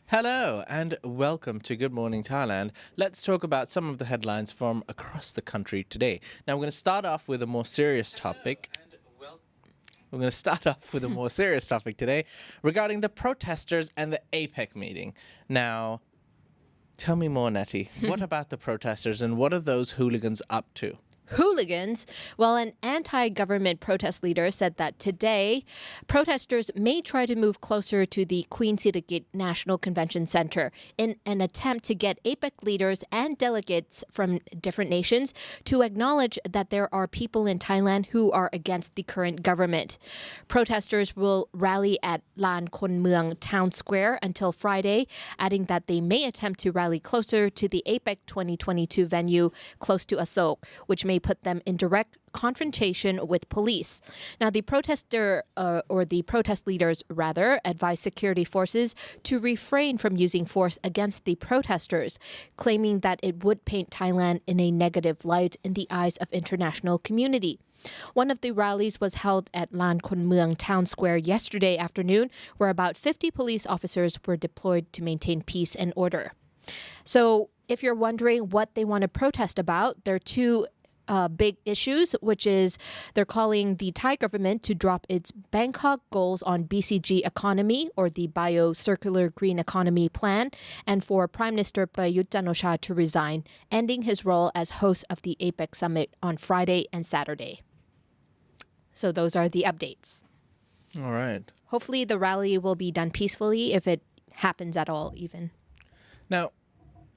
Hello and welcome to Good Morning Thailand. Let's talk about some of the headlines from across the country today. Now, we're going to start off with a more serious topic. We're going to start off with a more serious topic today regarding the protesters and the APEC meeting. Now, tell me more, Nettie. What about the protesters and what are those hooligans up to? Hooligans? Well, an anti-government protest leader said that today, protesters may try to move closer to the Queen Sirikit National Convention Center in an attempt to get APEC leaders and delegates from different nations to acknowledge that there are people in Thailand who are against the current government. Protesters will rally at Lan Khon Mueang Town Square until Friday, adding that they may attempt to rally closer to the APEC 2022 venue close to Asok, which may put them in direct confrontation with police. Now, the protest leaders, rather, advise security forces to refrain from using force against the protesters, claiming that it would paint Thailand in a negative light in the eyes of international community. One of the rallies was held at Lan Khon Mueang Town Square yesterday afternoon, where about 50 police officers were deployed to maintain peace and order. So, if you're wondering what they want to protest about, there are two big issues, which is they're calling the Thai government to drop its Bangkok goals on BCG economy or the Bio-Circular Green Economy Plan, and for Prime Minister Prayut Chan-o-cha to resign, ending his role as host of the APEC summit on Friday and Saturday. So those are the updates. All right. Hopefully the rally will be done peacefully, if it happens at all even. Now,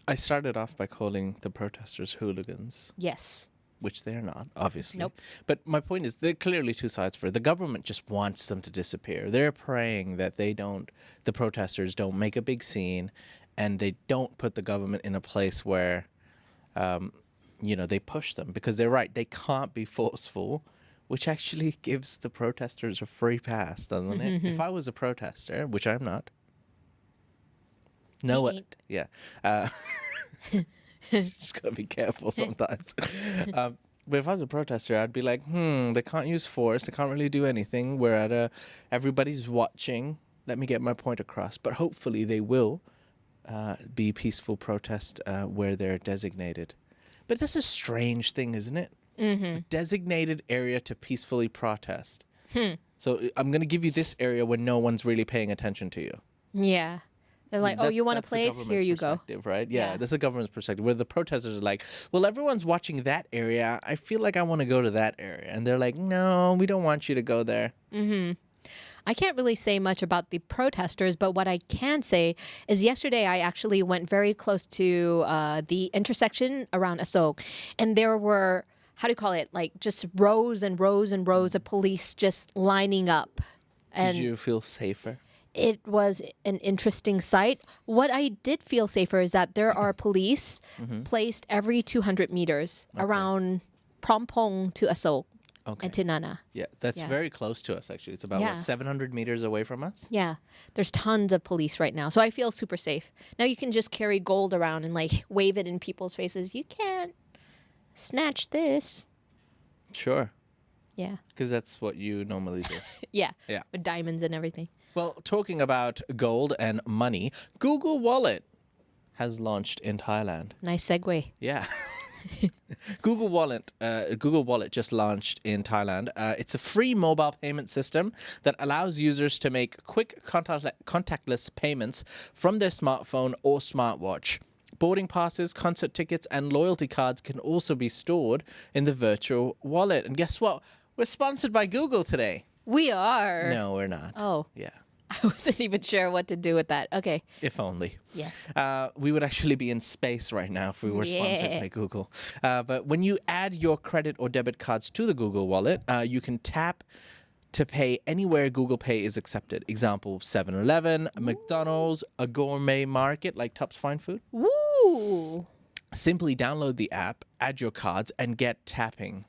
I started off by calling the protesters hooligans. Yes. Which they're not, obviously. Nope. But my point is, there are clearly two sides for it. The government just wants them to disappear. They're praying that the protesters don't make a big scene and they don't put the government in a place where, they push them. Because they're right, they can't be forceful, which actually gives the protesters a free pass, doesn't it? If I was a protester, which I'm not. No, ain't. Yeah. Just gotta be careful sometimes. But if I was a protester, I'd be like, they can't use force. They can't really do anything. Everybody's watching. Let me get my point across. But hopefully they will be peaceful protest where they're designated. But that's a strange thing, isn't it? A designated area to peacefully protest. So I'm going to give you this area where no one's really paying attention to you. Yeah. They're like, you want a place? Here you go. Right? Yeah, that's a government's perspective. Where the protesters are like, well, everyone's watching that area. I feel like I want to go to that area. And they're like, no, we don't want you to go there. I can't really say much about the protesters, but what I can say is yesterday I actually went very close to the intersection around Asok. And there were, like just rows and rows and rows of police just lining up. And did you feel safer? It was an interesting sight. What I did feel safer is that there are police placed every 200 meters around Prompong to Asok and to Nana. Yeah, that's very close to us, actually. It's about, 700 meters away from us? Yeah, there's tons of police right now. So I feel super safe. Now you can just carry gold around and like wave it in people's faces. You can't snatch this. Sure. Yeah. Because that's what you normally do. Yeah. With diamonds and everything. Well, talking about gold and money, Google Wallet has launched in Thailand. Nice segue. Yeah. Google Wallet just launched in Thailand. It's a free mobile payment system that allows users to make quick contactless payments from their smartphone or smartwatch. Boarding passes, concert tickets, and loyalty cards can also be stored in the virtual wallet. And guess what? We're sponsored by Google today. We are. No, we're not. Oh. Yeah. I wasn't even sure what to do with that. Okay. If only. Yes. We would actually be in space right now if we were sponsored by Google. But when you add your credit or debit cards to the Google Wallet, you can tap to pay anywhere Google Pay is accepted. Example, 7-Eleven, McDonald's, a gourmet market like Top's Fine Food. Woo! Simply download the app, add your cards, and get tapping.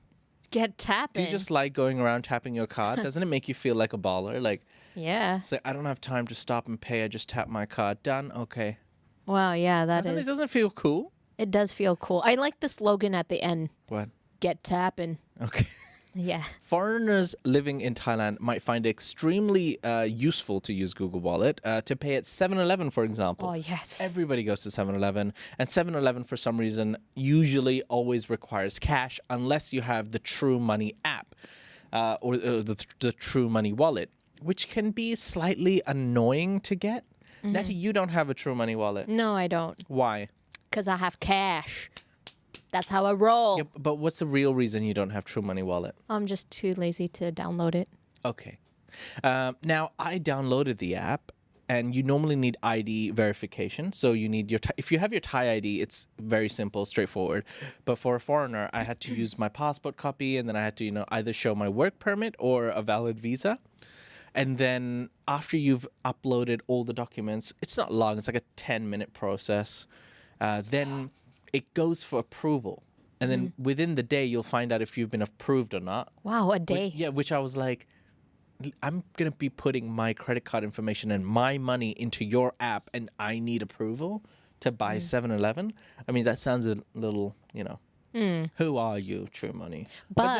Get tapping? Do you just like going around tapping your card? Doesn't it make you feel like a baller? Like, yeah. It's like, I don't have time to stop and pay. I just tap my card. Done. Okay. Wow, yeah, It doesn't feel cool? It does feel cool. I like the slogan at the end. What? Get tapping. Okay. Yeah. Foreigners living in Thailand might find it extremely useful to use Google Wallet to pay at 7-Eleven, for example. Oh, yes. Everybody goes to 7-Eleven, and 7-Eleven, for some reason, usually always requires cash unless you have the True Money app or the True Money wallet, which can be slightly annoying to get. Nettie, you don't have a True Money wallet. No, I don't. Why? Because I have cash. That's how I roll. Yeah, but what's the real reason you don't have True Money wallet? I'm just too lazy to download it. Okay. Now, I downloaded the app, and you normally need ID verification. So you need if you have your Thai ID, it's very simple, straightforward. But for a foreigner, I had to use my passport copy, and then I had to, either show my work permit or a valid visa. And then after you've uploaded all the documents, it's not long. It's like a 10-minute process. Then it goes for approval. And then within the day, you'll find out if you've been approved or not. Wow, a day. Which I was like, I'm going to be putting my credit card information and my money into your app, and I need approval to buy 7-Eleven. I mean, that sounds a little, who are you, True Money? But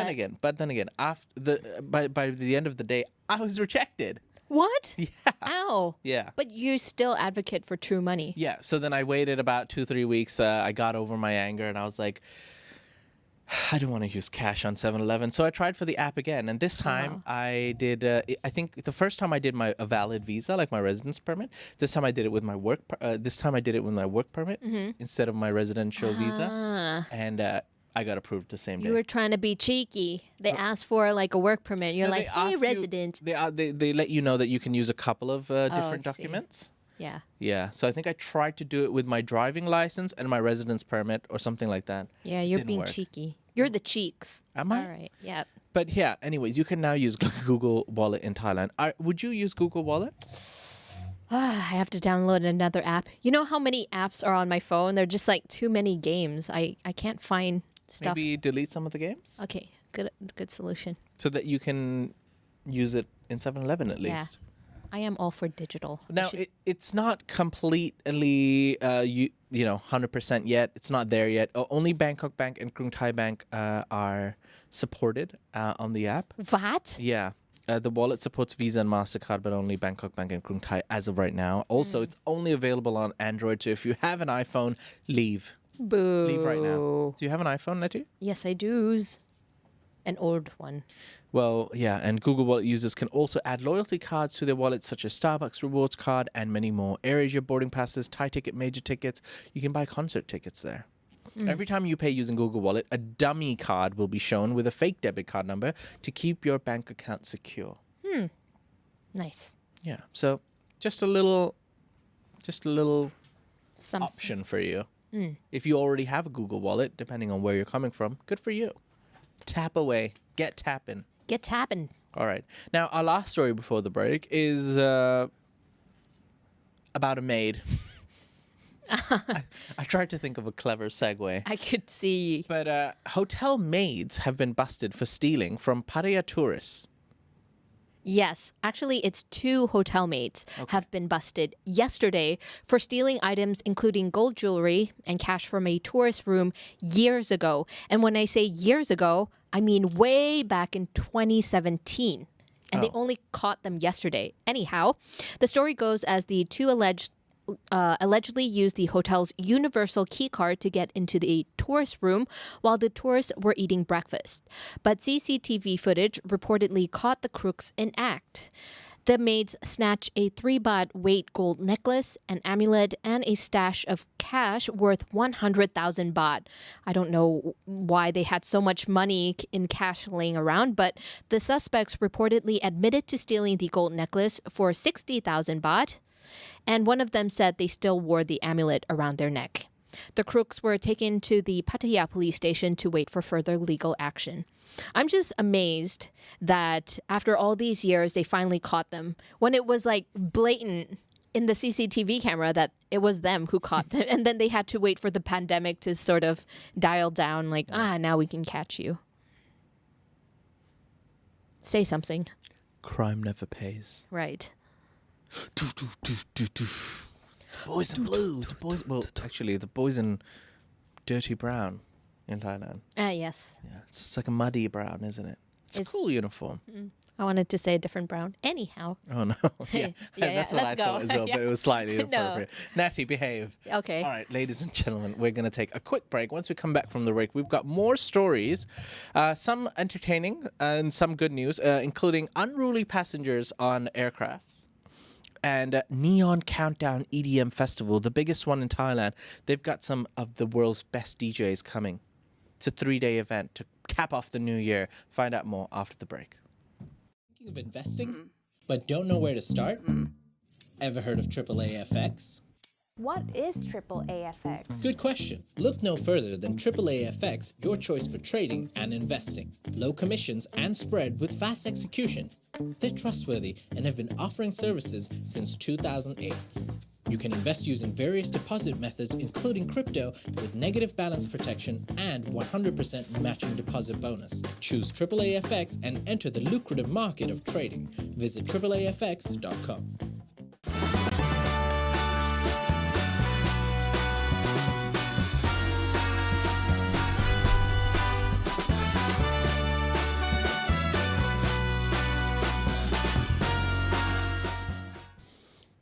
then again, after by the end of the day, I was rejected. What? Yeah. Ow. Yeah. But you still advocate for True Money. Yeah. So then I waited about 2-3 weeks. I got over my anger, and I was like, I don't want to use cash on 7-Eleven. So I tried for the app again. And this time I did, I think the first time I did a valid visa, like my residence permit. This time I did it with my work. This time I did it with my work permit instead of my residential visa. And I got approved the same day. You were trying to be cheeky. They asked for like a work permit. You're like, hey, resident. They let you know that you can use a couple of different documents. Yeah. Yeah. So I think I tried to do it with my driving license and my residence permit or something like that. Yeah, you're being cheeky. You're the cheeks. Am I? All right. Yeah. But yeah, anyways, you can now use Google Wallet in Thailand. Would you use Google Wallet? I have to download another app. You know how many apps are on my phone? They're just like too many games. I can't find stuff. Maybe delete some of the games? Okay. Good solution. So that you can use it in 7-Eleven at least. I am all for digital. Now, it's not completely, 100% yet. It's not there yet. Only Bangkok Bank and Krung Thai Bank are supported on the app. What? Yeah. The wallet supports Visa and MasterCard, but only Bangkok Bank and Krung Thai as of right now. Also, it's only available on Android. So if you have an iPhone, leave. Boo. Leave right now. Do you have an iPhone, Nettie? Yes, I do. An old one. Well, yeah, and Google Wallet users can also add loyalty cards to their wallets, such as Starbucks Rewards Card and many more. AirAsia boarding passes, Thai ticket, major tickets. You can buy concert tickets there. Every time you pay using Google Wallet, a dummy card will be shown with a fake debit card number to keep your bank account secure. Nice. Yeah, so just a little Some option for you. If you already have a Google Wallet, depending on where you're coming from, good for you. Tap away. Get tapping. Get tapping. All right. Now, our last story before the break is about a maid. I tried to think of a clever segue. I could see. But hotel maids have been busted for stealing from Pattaya tourists. Yes, actually, it's 2 hotel maids have been busted yesterday for stealing items including gold jewelry and cash from a tourist room years ago. And when I say years ago, I mean way back in 2017. And they only caught them yesterday. Anyhow, the story goes as the 2 allegedly used the hotel's universal key card to get into the tourist room while the tourists were eating breakfast. But CCTV footage reportedly caught the crooks in act. The maids snatched a 3 baht weight gold necklace, an amulet, and a stash of cash worth 100,000 baht. I don't know why they had so much money in cash laying around, but the suspects reportedly admitted to stealing the gold necklace for 60,000 baht. And one of them said they still wore the amulet around their neck. The crooks were taken to the Pattaya police station to wait for further legal action. I'm just amazed that after all these years, they finally caught them when it was like blatant in the CCTV camera that it was them who caught them. And then they had to wait for the pandemic to sort of dial down like, now we can catch you. Say something. Crime never pays. Right. Boys in blue. The boys in dirty brown in Thailand. Yes. Yeah, it's like a muddy brown, isn't it? It's a cool uniform. I wanted to say a different brown. Anyhow. Oh, no. Yeah, that's what I thought as well, but it was slightly inappropriate. Natty, behave. Okay. All right, ladies and gentlemen, we're going to take a quick break. Once we come back from the break, we've got more stories, some entertaining and some good news, including unruly passengers on aircrafts. And Neon Countdown EDM Festival, the biggest one in Thailand. They've got some of the world's best DJs coming. It's a 3-day event to cap off the new year. Find out more after the break. Thinking of investing, but don't know where to start? Ever heard of AAA FX? What is AAA FX? Good question. Look no further than AAA FX, your choice for trading and investing. Low commissions and spread with fast execution. They're trustworthy and have been offering services since 2008. You can invest using various deposit methods, including crypto, with negative balance protection and 100% matching deposit bonus. Choose AAA FX and enter the lucrative market of trading. Visit AAAFX.com.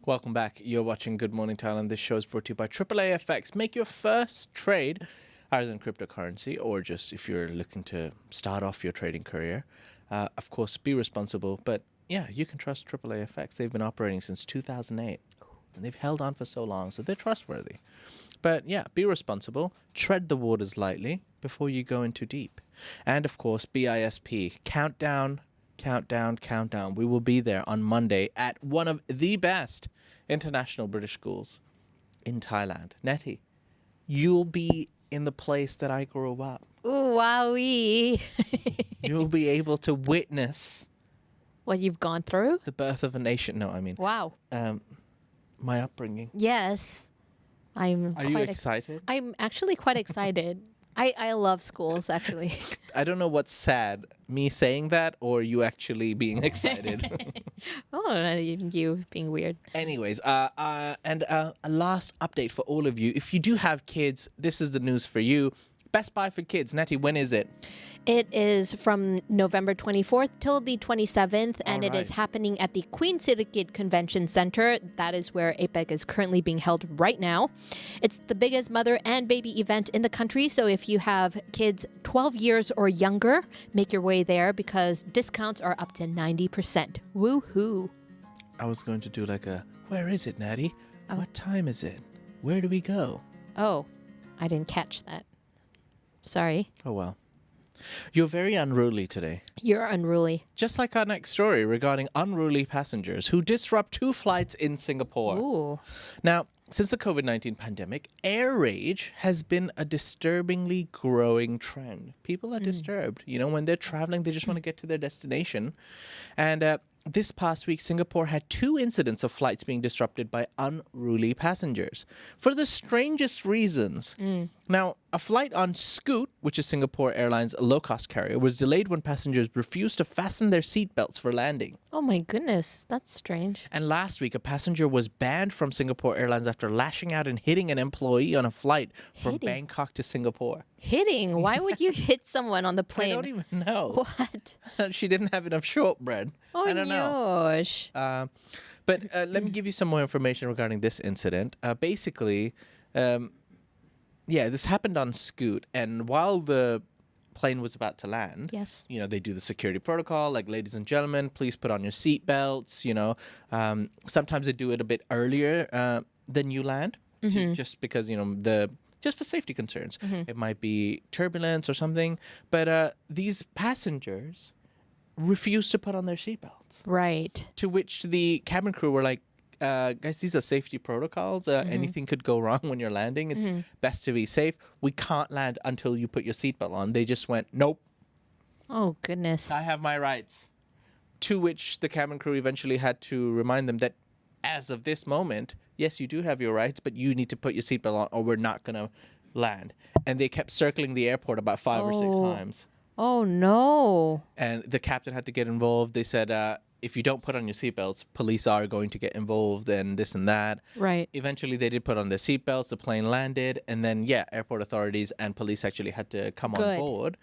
Welcome back. You're watching Good Morning Thailand. This show is brought to you by AAA FX. Make your first trade, either in cryptocurrency or just if you're looking to start off your trading career. Of course, be responsible. But yeah, you can trust AAA FX. They've been operating since 2008. And they've held on for so long, so they're trustworthy. But yeah, be responsible. Tread the waters lightly before you go in too deep. And of course, BISP. Countdown. We will be there on Monday at one of the best international British schools in Thailand. Nettie, you'll be in the place that I grew up. Ooh, wowee. You'll be able to witness What you've gone through? the birth of a nation. No, I mean, Wow. my upbringing. Yes. Are you excited? I'm actually quite excited. I love schools, actually. I don't know what's sad, me saying that or you actually being excited. Oh, you being weird. Anyways, and a last update for all of you. If you do have kids, this is the news for you. Best Buy for Kids. Nettie, when is it? It is from November 24th till the 27th, and it is happening at the Queen Sirikit Convention Center. That is where APEC is currently being held right now. It's the biggest mother and baby event in the country, so if you have kids 12 years or younger, make your way there because discounts are up to 90%. Woohoo! I was going to do like a, where is it, Natty? What time is it? Where do we go? Oh, I didn't catch that. Sorry. Oh, well. You're very unruly today. You're unruly. Just like our next story regarding unruly passengers who disrupt 2 flights in Singapore. Ooh. Now, since the COVID-19 pandemic, air rage has been a disturbingly growing trend. People are disturbed. You know, when they're traveling, they just want to get to their destination. And this past week, Singapore had 2 incidents of flights being disrupted by unruly passengers for the strangest reasons. Now, a flight on Scoot, which is Singapore Airlines' low-cost carrier, was delayed when passengers refused to fasten their seatbelts for landing. Oh my goodness, that's strange. And last week, a passenger was banned from Singapore Airlines after lashing out and hitting an employee on a flight from Bangkok to Singapore. Hitting? Why would you hit someone on the plane? I don't even know. What? She didn't have enough shortbread. Oh, I don't know. gosh. But let me give you some more information regarding this incident. Basically, this happened on Scoot. And while the plane was about to land, Yes. you know, they do the security protocol, like, ladies and gentlemen, please put on your seatbelts, you know. Sometimes they do it a bit earlier than you land, just because, you know, just for safety concerns. It might be turbulence or something. But these passengers refused to put on their seatbelts. Right. To which the cabin crew were like, guys, these are safety protocols. Anything could go wrong when you're landing. It's best to be safe. We can't land until you put your seatbelt on. They just went, nope, Oh, goodness. I have my rights. To which the cabin crew eventually had to remind them that as of this moment, yes, you do have your rights, but you need to put your seatbelt on or we're not going to land. And they kept circling the airport about 5 or 6 times. Oh, no. And the captain had to get involved. They said, if you don't put on your seatbelts, police are going to get involved and this and that. Right. Eventually, they did put on their seatbelts. The plane landed, and then airport authorities and police actually had to come on Good. board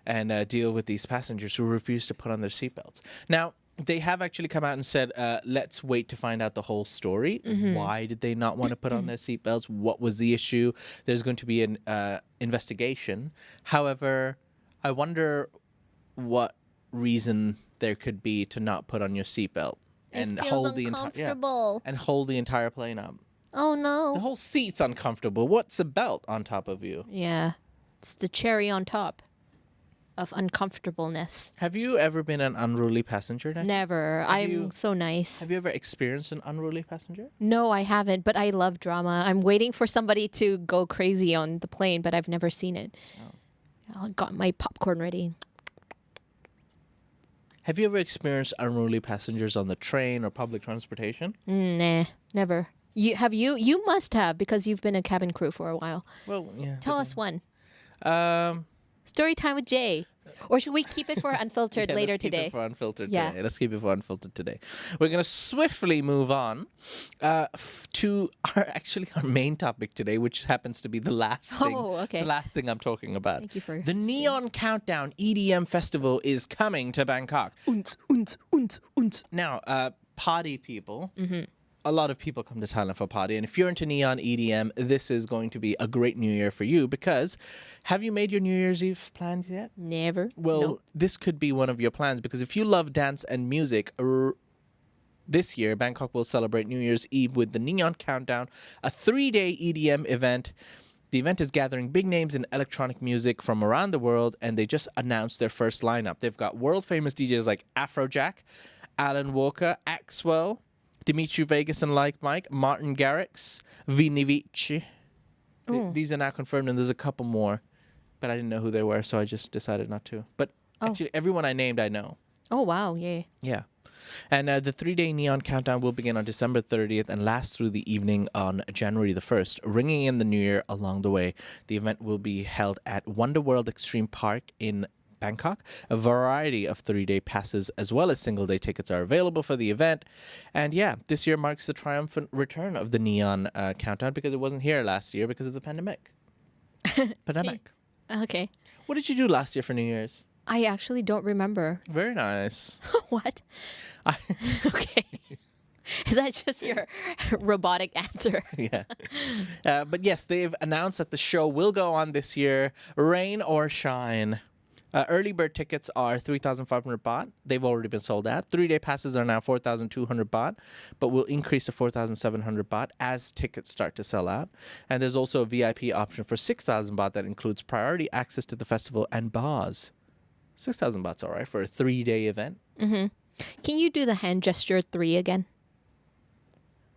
and deal with these passengers who refused to put on their seatbelts. Now, they have actually come out and said, let's wait to find out the whole story. Why did they not want to put on their seatbelts? What was the issue? There's going to be an investigation. However, I wonder what reason there could be to not put on your seatbelt and hold the uncomfortable. and hold the entire plane up. Oh no. The whole seat's uncomfortable. What's a belt on top of you? Yeah. It's the cherry on top of uncomfortableness. Have you ever been an unruly passenger? Nikki? Never. I'm so nice. Have you ever experienced an unruly passenger? No, I haven't, but I love drama. I'm waiting for somebody to go crazy on the plane, but I've never seen it. I got my popcorn ready. Have you ever experienced unruly passengers on the train or public transportation? Nah, never. You have you? You must have because you've been a cabin crew for a while. Well, yeah. Tell us one. Um, Story time with Jay. Or should we keep it for unfiltered later let's today? Keep it for unfiltered Yeah. today. Let's keep it for unfiltered today. We're going to swiftly move on to our main topic today, which happens to be the last thing. Oh, okay. The last thing I'm talking about. Thank you for the Neon Countdown EDM Festival is coming to Bangkok. Now, party people. A lot of people come to Thailand for party, and if you're into neon EDM, this is going to be a great New Year for you because have you made your New Year's Eve plans yet? Never. Well, No. this could be one of your plans because if you love dance and music, this year Bangkok will celebrate New Year's Eve with the Neon Countdown, a 3-day EDM event. The event is gathering big names in electronic music from around the world, and they just announced their first lineup. They've got world-famous DJs like Afrojack, Alan Walker, Axwell, Dimitri Vegas and Like Mike, Martin Garrix, Vini Vici. These are now confirmed, and there's a couple more, but I didn't know who they were, so I just decided not to. But actually, everyone I named, I know. Oh, wow. Yeah. Yeah. And the 3-day Neon Countdown will begin on December 30th and last through the evening on January the 1st, ringing in the new year along the way. The event will be held at Wonder World Extreme Park in Bangkok. A variety of 3-day passes as well as single-day tickets are available for the event. And this year marks the triumphant return of the Neon Countdown because it wasn't here last year because of the pandemic. Okay. What did you do last year for New Year's? I actually don't remember. Very nice. What? Okay. Is that just your robotic answer? Yeah. But yes, they've announced that the show will go on this year, rain or shine. Early bird tickets are 3,500 baht. They've already been sold out. 3-day passes are now 4,200 baht, but will increase to 4,700 baht as tickets start to sell out. And there's also a VIP option for 6,000 baht that includes priority access to the festival and bars. 6,000 baht's all right for a 3-day event. Can you do the hand gesture 3 again?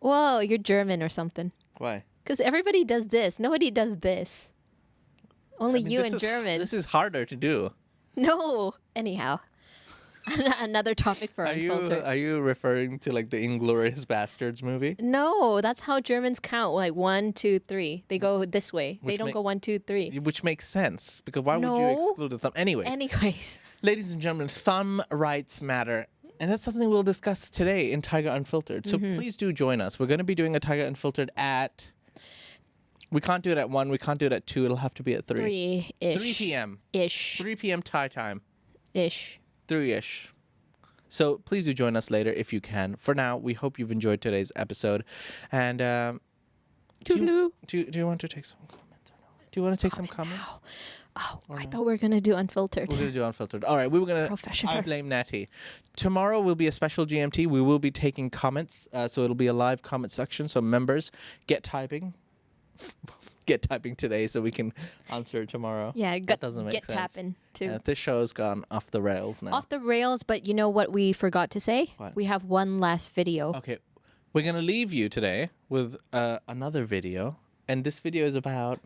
Whoa, you're German or something. Why? Because everybody does this. Nobody does this. Only I mean, you this and is- German. This is harder to do. No. Anyhow. Another topic for Unfiltered. Are you referring to like the Inglourious Bastards movie? No, that's how Germans count. Like 1, 2, 3. They go this way. They Which don't go 1, 2, 3. Which makes sense because why would you No. exclude the thumb? Anyways, ladies and gentlemen, thumb rights matter. And that's something we'll discuss today in Thaiger Unfiltered. So please do join us. We're going to be doing a Thaiger Unfiltered at... We can't do it at 1. We can't do it at 2. It'll have to be at 3. 3-ish. 3 p.m. Ish. 3 p.m. Thai time. Ish. 3-ish. So please do join us later if you can. For now, we hope you've enjoyed today's episode. And Toodaloo. do you want to take some comments or no? Do you want to take some comments? Oh, I thought we were going to do Unfiltered. We're going to do Unfiltered. All right, we were going to... Professional. I blame Natty. Tomorrow will be a special GMT. We will be taking comments. So it'll be a live comment section. So members, get typing. Get typing today so we can answer tomorrow. Yeah, That doesn't make get sense. tapping too. This show has gone off the rails now. Off the rails, but you know what we forgot to say? What? We have one last video. Okay, we're going to leave you today with another video. And this video is about...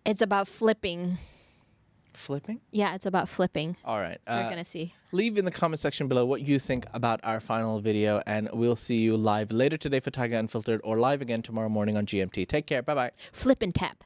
It's about flipping. Flipping? Yeah, it's about flipping. All right. We're going to see. Leave in the comment section below what you think about our final video, and we'll see you live later today for Thaiger Unfiltered or live again tomorrow morning on GMT. Take care. Bye-bye. Flip and tap.